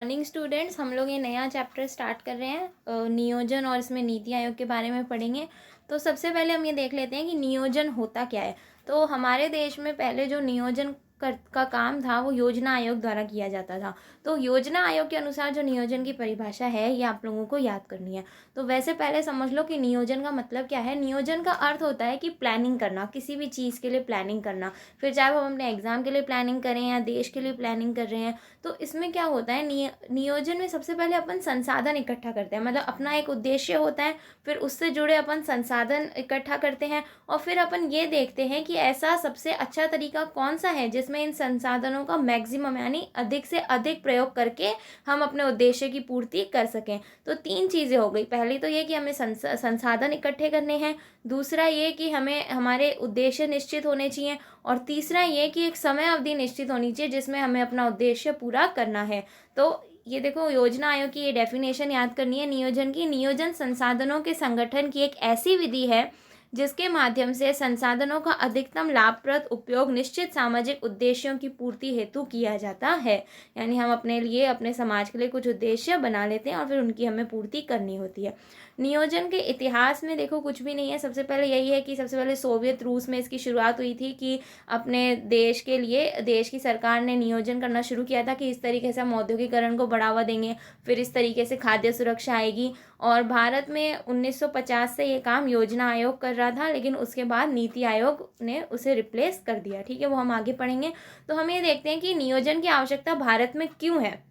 Morning students, हम लोग ये नया चैप्टर स्टार्ट कर रहे हैं नियोजन, और इसमें नीति आयोग के बारे में पढ़ेंगे। तो सबसे पहले हम ये देख लेते हैं कि नियोजन होता क्या है। तो हमारे देश में पहले जो नियोजन का काम था वो योजना आयोग द्वारा किया जाता था। तो योजना आयोग के अनुसार जो नियोजन की परिभाषा है ये आप लोगों को याद करनी है। तो वैसे पहले समझ लो कि नियोजन का मतलब क्या है। नियोजन का अर्थ होता है कि प्लानिंग करना, किसी भी चीज़ के लिए प्लानिंग करना। फिर चाहे वो हम अपने एग्जाम के लिए प्लानिंग करें या देश के लिए प्लानिंग कर रहे हैं, तो इसमें क्या होता है, नियोजन में सबसे पहले अपन संसाधन इकट्ठा करते हैं। मतलब अपना एक उद्देश्य होता है, फिर उससे जुड़े अपन संसाधन इकट्ठा करते हैं, और फिर अपन ये देखते हैं कि ऐसा सबसे अच्छा तरीका कौन सा है जिसमें इन संसाधनों का मैक्सिमम यानी अधिक से अधिक प्रयोग करके हम अपने उद्देश्य की पूर्ति कर सकें। तो तीन चीज़ें हो गई। पहली तो ये कि हमें संसाधन इकट्ठे करने हैं, दूसरा ये कि हमें हमारे उद्देश्य निश्चित होने चाहिए, और तीसरा ये कि एक समय अवधि निश्चित होनी चाहिए जिसमें हमें अपना उद्देश्य पूरा करना है। तो ये देखो, योजना आयोग की ये डेफिनेशन याद करनी है नियोजन की। नियोजन संसाधनों के संगठन की एक ऐसी विधि है जिसके माध्यम से संसाधनों का अधिकतम लाभप्रद उपयोग निश्चित सामाजिक उद्देश्यों की पूर्ति हेतु किया जाता है। यानी हम अपने लिए, अपने समाज के लिए कुछ उद्देश्य बना लेते हैं और फिर उनकी हमें पूर्ति करनी होती है। नियोजन के इतिहास में देखो कुछ भी नहीं है। सबसे पहले यही है कि सबसे पहले सोवियत रूस में इसकी शुरुआत हुई थी कि अपने देश के लिए देश की सरकार ने नियोजन करना शुरू किया था कि इस तरीके से हम औद्योगिकरण को बढ़ावा देंगे, फिर इस तरीके से खाद्य सुरक्षा आएगी। और भारत में 1950 से ये काम योजना आयोग कर रहा था, लेकिन उसके बाद नीति आयोग ने उसे रिप्लेस कर दिया। ठीक है, वो हम आगे पढ़ेंगे। तो हम ये देखते हैं कि नियोजन की आवश्यकता भारत में क्यों है।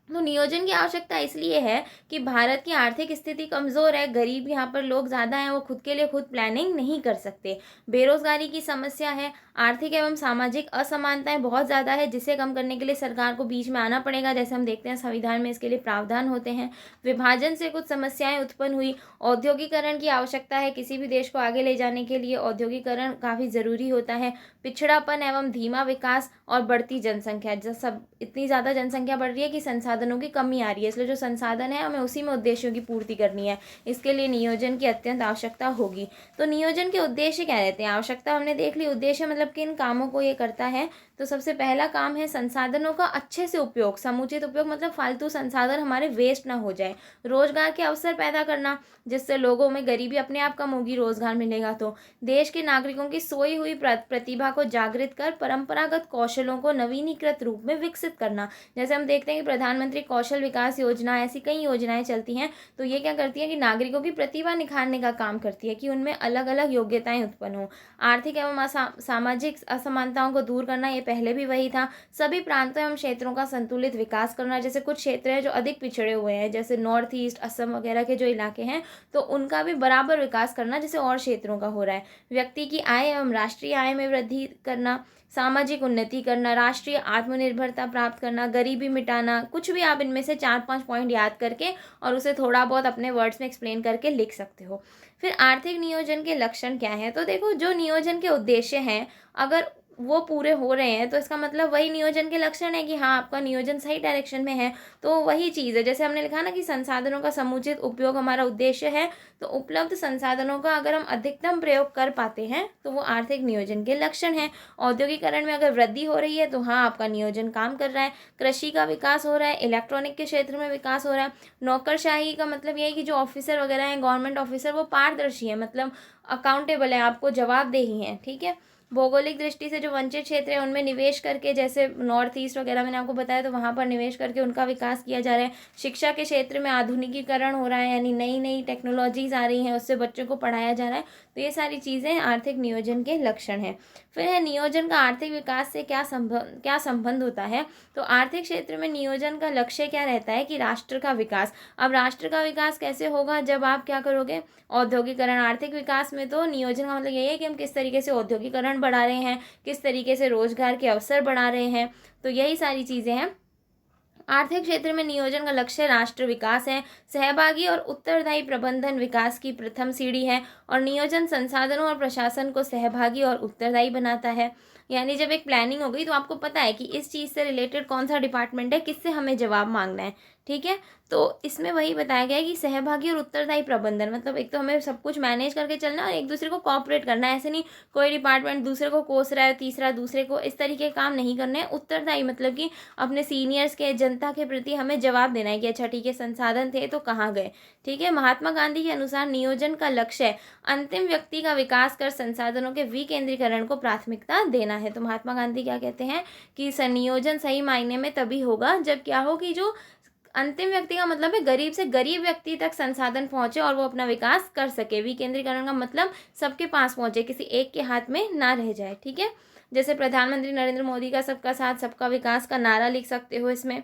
तो नियोजन की आवश्यकता इसलिए है कि भारत की आर्थिक स्थिति कमज़ोर है, गरीब यहाँ पर लोग ज़्यादा हैं, वो खुद के लिए खुद प्लानिंग नहीं कर सकते। बेरोजगारी की समस्या है, आर्थिक एवं सामाजिक असमानताएं बहुत ज़्यादा है, जिसे कम करने के लिए सरकार को बीच में आना पड़ेगा। जैसे हम देखते हैं संविधान में इसके लिए प्रावधान होते हैं। विभाजन से कुछ समस्याएं उत्पन्न हुई। औद्योगिकरण की आवश्यकता है, किसी भी देश को आगे ले जाने के लिए औद्योगिकरण काफ़ी ज़रूरी होता है। पिछड़ापन एवं धीमा विकास और बढ़ती जनसंख्या, जब सब इतनी ज़्यादा जनसंख्या बढ़ रही है कि संसाधनों की कमी आ रही है, इसलिए जो संसाधन है हमें उसी में उद्देश्यों की पूर्ति करनी है। इसके लिए नियोजन की अत्यंत आवश्यकता होगी। तो नियोजन के उद्देश्य क्या रहते हैं। आवश्यकता हमने देख ली, उद्देश्य मतलब किन कामों को ये करता है। तो सबसे पहला काम है संसाधनों का अच्छे से उपयोग, समुचित उपयोग, मतलब फालतू संसाधन हमारे वेस्ट ना हो जाए। रोजगार के अवसर पैदा करना, जिससे लोगों में गरीबी अपने आप कम होगी, रोजगार मिलेगा। तो देश के नागरिकों की सोई हुई प्रतिभा को जागृत कर परंपरागत कौशलों को नवीनीकृत रूप में विकसित करना। जैसे हम देखते हैं कि प्रधानमंत्री कौशल विकास योजना, ऐसी कई योजनाएं चलती हैं। तो ये क्या करती है कि नागरिकों की प्रतिभा निखारने का काम करती है कि उनमें अलग अलग योग्यताएं उत्पन्न हो। आर्थिक एवं सामाजिक असमानताओं को दूर करना, ये पहले भी वही था। सभी प्रांतों एवं क्षेत्रों का संतुलित विकास करना, जैसे कुछ क्षेत्र हैं जो अधिक पिछड़े हुए हैं, जैसे नॉर्थ ईस्ट, असम वगैरह के जो इलाके हैं, तो उनका भी बराबर विकास करना जैसे और क्षेत्रों का हो रहा है। व्यक्ति की आय एवं राष्ट्रीय आय में वृद्धि करना, सामाजिक उन्नति करना, राष्ट्रीय आत्मनिर्भरता प्राप्त करना, गरीबी मिटाना। कुछ भी आप इनमें से 4-5 पॉइंट याद करके और उसे थोड़ा बहुत अपने वर्ड्स में एक्सप्लेन करके लिख सकते हो। फिर आर्थिक नियोजन के लक्षण क्या हैं। तो देखो, जो नियोजन के उद्देश्य हैं अगर वो पूरे हो रहे हैं तो इसका मतलब वही नियोजन के लक्षण है कि हाँ, आपका नियोजन सही डायरेक्शन में है। तो वही चीज़ है, जैसे हमने लिखा ना कि संसाधनों का समुचित उपयोग हमारा उद्देश्य है। तो उपलब्ध संसाधनों का अगर हम अधिकतम प्रयोग कर पाते हैं तो वो आर्थिक नियोजन के लक्षण हैं। औद्योगिकरण में अगर वृद्धि हो रही है तो हाँ, आपका नियोजन काम कर रहा है। कृषि का विकास हो रहा है, इलेक्ट्रॉनिक के क्षेत्र में विकास हो रहा है। नौकरशाही का मतलब ये है कि जो ऑफिसर वगैरह हैं, गवर्नमेंट ऑफिसर, वो पारदर्शी है, मतलब अकाउंटेबल है, आपको जवाबदेही है। ठीक है। भौगोलिक दृष्टि से जो वंचित क्षेत्र है उनमें निवेश करके, जैसे नॉर्थ ईस्ट वगैरह मैंने आपको बताया, तो वहाँ पर निवेश करके उनका विकास किया जा रहा है। शिक्षा के क्षेत्र में आधुनिकीकरण हो रहा है, यानी नई नई टेक्नोलॉजीज आ रही हैं, उससे बच्चों को पढ़ाया जा रहा है। तो ये सारी चीज़ें आर्थिक नियोजन के लक्षण हैं। फिर है नियोजन का आर्थिक विकास से क्या संबंध होता है। तो आर्थिक क्षेत्र में नियोजन का लक्ष्य क्या रहता है कि राष्ट्र का विकास। अब राष्ट्र का विकास कैसे होगा, जब आप क्या करोगे, औद्योगिकरण। आर्थिक विकास में तो नियोजन का मतलब यही है कि हम किस तरीके से औद्योगिकरण बढ़ा रहे हैं, किस तरीके से रोजगार के अवसर बढ़ा रहे हैं। तो यही सारी चीज़ें हैं। आर्थिक क्षेत्र में नियोजन का लक्ष्य राष्ट्र विकास है। सहभागी और उत्तरदायी प्रबंधन विकास की प्रथम सीढ़ी है, और नियोजन संसाधनों और प्रशासन को सहभागी और उत्तरदायी बनाता है। यानी जब एक प्लानिंग हो गई तो आपको पता है कि इस चीज़ से रिलेटेड कौन सा डिपार्टमेंट है, किससे हमें जवाब मांगना है, ठीक है। तो इसमें वही बताया गया है कि सहभागी और उत्तरदायी प्रबंधन, मतलब एक तो हमें सब कुछ मैनेज करके चलना और एक दूसरे को कोऑपरेट करना है। ऐसे नहीं कोई डिपार्टमेंट दूसरे को कोस रहा है, तीसरा दूसरे को, इस तरीके के काम नहीं करने हैं। उत्तरदायी मतलब कि अपने सीनियर्स के, जनता के प्रति हमें जवाब देना है कि अच्छा ठीक है, संसाधन थे तो कहाँ गए, ठीक है। महात्मा गांधी के अनुसार नियोजन का लक्ष्य है अंतिम व्यक्ति का विकास कर संसाधनों के विकेंद्रीकरण को प्राथमिकता देना है। तो महात्मा गांधी क्या कहते हैं कि संयोजन सही मायने में तभी होगा जब क्या हो कि जो अंतिम व्यक्ति का मतलब है गरीब से गरीब व्यक्ति तक संसाधन पहुंचे और वो अपना विकास कर सके। विकेंद्रीकरण का मतलब सबके पास पहुंचे, किसी एक के हाथ में ना रह जाए, ठीक है। जैसे प्रधानमंत्री नरेंद्र मोदी का सबका साथ सबका विकास का नारा लिख सकते हो इसमें।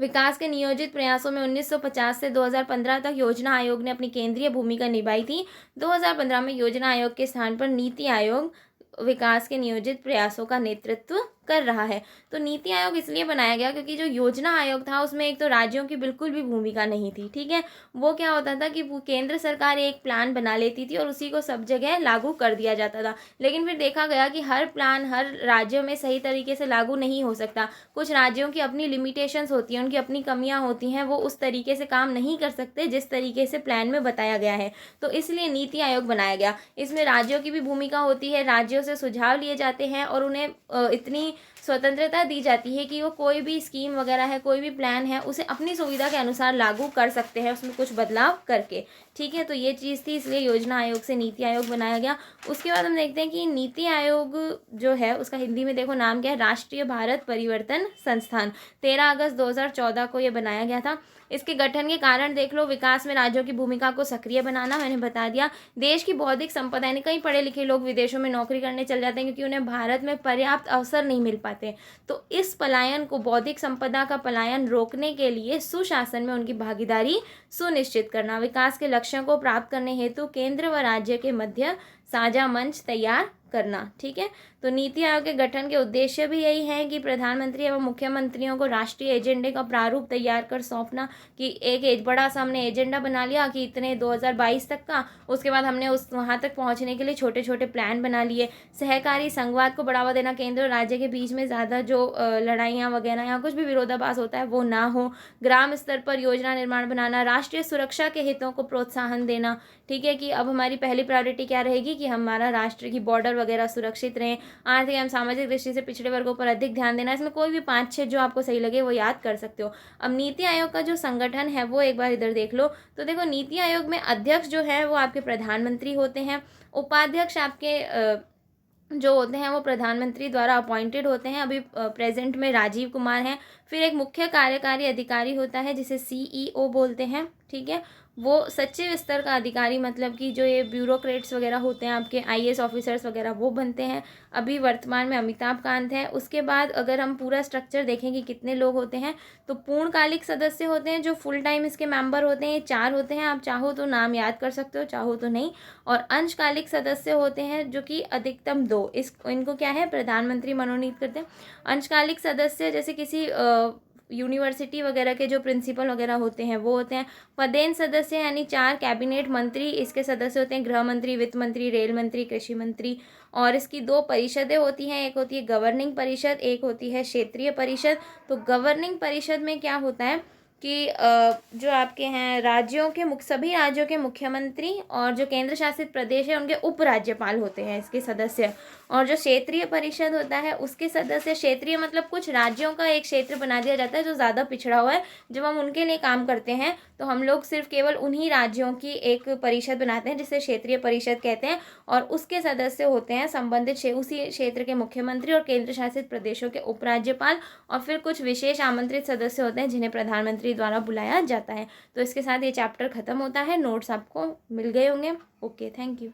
विकास के नियोजित प्रयासों में 1950 से 2015 तक योजना आयोग ने अपनी केंद्रीय भूमिका निभाई थी। 2015 में योजना आयोग के स्थान पर नीति आयोग विकास के नियोजित प्रयासों का नेतृत्व कर रहा है। तो नीति आयोग इसलिए बनाया गया क्योंकि जो योजना आयोग था उसमें एक तो राज्यों की बिल्कुल भी भूमिका नहीं थी, ठीक है। वो क्या होता था कि केंद्र सरकार एक प्लान बना लेती थी और उसी को सब जगह लागू कर दिया जाता था। लेकिन फिर देखा गया कि हर प्लान हर राज्यों में सही तरीके से लागू नहीं हो सकता। कुछ राज्यों की अपनी लिमिटेशंस होती हैं, उनकी अपनी कमियां होती हैं, वो उस तरीके से काम नहीं कर सकते जिस तरीके से प्लान में बताया गया है। तो इसलिए नीति आयोग बनाया गया। इसमें राज्यों की भी भूमिका होती है, राज्यों से सुझाव लिए जाते हैं और उन्हें इतनी स्वतंत्रता दी जाती है कि वो कोई भी स्कीम वगैरह है, कोई भी प्लान है, उसे अपनी सुविधा के अनुसार लागू कर सकते हैं, उसमें कुछ बदलाव करके, ठीक है। तो ये चीज़ थी, इसलिए योजना आयोग से नीति आयोग बनाया गया। उसके बाद हम देखते हैं कि नीति आयोग जो है उसका हिंदी में देखो नाम क्या है, राष्ट्रीय भारत परिवर्तन संस्थान। 13 अगस्त 2014 को ये बनाया गया था। इसके गठन के कारण देख लो, विकास में राज्यों की भूमिका को सक्रिय बनाना, मैंने बता दिया। देश की बौद्धिक संपदा, यानी कई पढ़े लिखे लोग विदेशों में नौकरी करने चल जाते हैं क्योंकि उन्हें भारत में पर्याप्त अवसर नहीं मिल पाते। तो इस पलायन को, बौद्धिक संपदा का पलायन रोकने के लिए सुशासन में उनकी भागीदारी सुनिश्चित करना, विकास के लक्ष्यों को प्राप्त करने हेतु केंद्र व राज्य के मध्य साझा मंच तैयार करना, ठीक है। तो नीति आयोग के गठन के उद्देश्य भी यही है कि प्रधानमंत्री एवं मुख्यमंत्रियों को राष्ट्रीय एजेंडे का प्रारूप तैयार कर सौंपना, कि एक बड़ा सा हमने एजेंडा बना लिया कि इतने 2022 तक का, उसके बाद हमने उस वहाँ तक पहुँचने के लिए छोटे छोटे प्लान बना लिए। सहकारी संघवाद को बढ़ावा देना, केंद्र और राज्य के बीच में ज़्यादा जो लड़ाइयाँ वगैरह या कुछ भी विरोधाभास होता है वो ना हो। ग्राम स्तर पर योजना निर्माण बनाना, राष्ट्रीय सुरक्षा के हितों को प्रोत्साहन देना, ठीक है, कि अब हमारी पहली प्रायोरिटी क्या रहेगी कि हमारा राष्ट्र की बॉर्डर वगैरह सुरक्षित रहें। आर्थिक एवं सामाजिक दृष्टि से पिछड़े वर्गों पर अधिक ध्यान देना। इसमें कोई भी 5-6 जो आपको सही लगे वो याद कर सकते हो। अब नीति आयोग का जो संगठन है वो एक बार इधर देख लो। तो देखो, नीति आयोग में अध्यक्ष जो है वो आपके प्रधानमंत्री होते हैं। उपाध्यक्ष आपके जो होते हैं वो प्रधानमंत्री द्वारा अपॉइंटेड होते हैं। अभी प्रेजेंट में राजीव कुमार हैं। फिर एक मुख्य कार्यकारी अधिकारी होता है जिसे CEO बोलते हैं, ठीक है। वो सचिव स्तर का अधिकारी, मतलब कि जो ये ब्यूरोक्रेट्स वगैरह होते हैं आपके IAS ऑफिसर्स वगैरह, वो बनते हैं। अभी वर्तमान में अमिताभ कांत है। उसके बाद अगर हम पूरा स्ट्रक्चर देखें कि कितने लोग होते हैं, तो पूर्णकालिक सदस्य होते हैं जो फुल टाइम इसके मेंबर होते हैं, ये 4 होते हैं। आप चाहो तो नाम याद कर सकते हो, चाहो तो नहीं। और अंशकालिक सदस्य होते हैं जो कि अधिकतम 2, इनको क्या है, प्रधानमंत्री मनोनीत करते हैं। अंशकालिक सदस्य जैसे किसी यूनिवर्सिटी वगैरह के जो प्रिंसिपल वगैरह होते हैं वो होते हैं। पदेन सदस्य यानी 4 कैबिनेट मंत्री इसके सदस्य होते हैं, गृह मंत्री, वित्त मंत्री, रेल मंत्री, कृषि मंत्री। और इसकी 2 परिषदें होती हैं, एक होती है गवर्निंग परिषद, एक होती है क्षेत्रीय परिषद। तो गवर्निंग परिषद में क्या होता है कि जो आपके हैं राज्यों के सभी राज्यों के मुख्यमंत्री और जो केंद्र शासित प्रदेश है उनके उपराज्यपाल होते हैं इसके सदस्य। और जो क्षेत्रीय परिषद होता है उसके सदस्य, क्षेत्रीय मतलब कुछ राज्यों का एक क्षेत्र बना दिया जाता है जो ज़्यादा पिछड़ा हुआ है। जब हम उनके लिए काम करते हैं तो हम लोग सिर्फ केवल उन्हीं राज्यों की एक परिषद बनाते हैं जिसे क्षेत्रीय परिषद कहते हैं। और उसके सदस्य होते हैं संबंधित उसी क्षेत्र के मुख्यमंत्री और केंद्र शासित प्रदेशों के उपराज्यपाल। और फिर कुछ विशेष आमंत्रित सदस्य होते हैं जिन्हें प्रधानमंत्री द्वारा बुलाया जाता है। तो इसके साथ ये चैप्टर खत्म होता है। नोट्स आपको मिल गए होंगे। Okay, thank you.